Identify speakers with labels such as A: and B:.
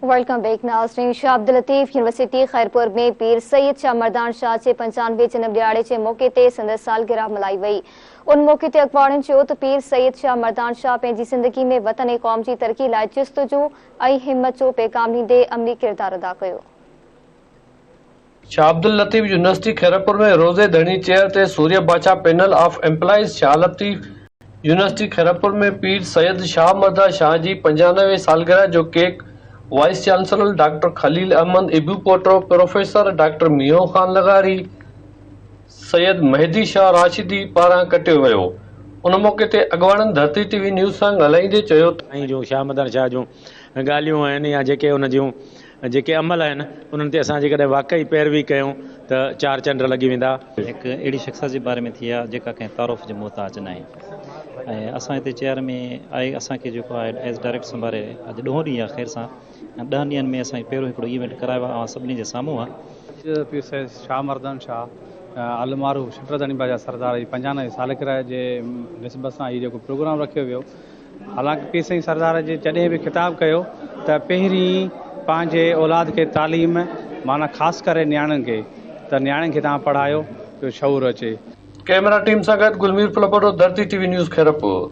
A: Welcome back नाज़रीन। Shah Abdul Latif university Khairpur में पीर सैयद शाह मर्दान शाह जे 95 जन्म ॾियारे जे मौके ते संदसि सालगिरह मल्हाई वई। उन मौके ते अख़बारुनि चयो त पीर सैयद शाह मर्दान शाह पंहिंजी ज़िंदगी में वतन ऐं क़ौम जी तरक़ी लाइ जस्तजू ऐं हिम्मत जो पैगाम ॾींदे अमली किरदारु अदा कयो।
B: शाह अब्दुल लतीफ़ यूनिवर्सिटी खैरपुर में रोज़े धणी चेयर ते सूर्य बादशाह panel of employees Shah Latif university Khairpur में पीर सैयद शाह मर्दान शाह जी 95 सालगिरह जो cake vice chancellor doctor Khalil Ahmed Ibupoto, professor doctor Miyo Khan लगारी, सैयद मेहदी शाह राशिदी पारां कटियो वियो। उन मौके ते अॻवाननि धरती टीवी न्यूज़ सां ॻाल्हाईंदे चयो
C: त जो शाह मर्दान शाह जूं ॻाल्हियूं आहिनि या जेके उन जूं जेके अमल आहिनि उन्हनि ते असां जेकॾहिं वाक़ई पैरवी कयूं त चार चंड लॻी वेंदा।
D: हिकु अहिड़ी शख़्सियत जे बारे में थी आहे जेका कंहिं तारुफ़ जे मोहताज न आहे ऐं असां हिते चेयर में आहे असांखे जेको आहे एज़ डायरेक्ट संभाले अॼु ॾहों ॾींहुं आहे। ख़ैर सां 10 ॾींहंनि में असां पहिरियों हिकिड़ो इवेंट करायो आहे सभिनी जे साम्हूं आहे।
E: पीर सैयद शाह मर्दान शाह अलमारू शटरधनी बाजा सरदार जी 95 सालगिरह जे निस्बत सां इहो जेको प्रोग्राम रखियो वियो। हालांकि पीर साईं सरदार जे जॾहिं बि ख़िताबु कयो त पहिरीं पंहिंजे औलाद खे तालीम माना ख़ासि करे नियाणियुनि खे त नियाणियुनि खे तव्हां पढ़ायो जो शऊर अचे।
B: कैमरा टीम सां गॾु गुलमीर फलपड़ो, धरती टीवी न्यूज़ खैरपुर।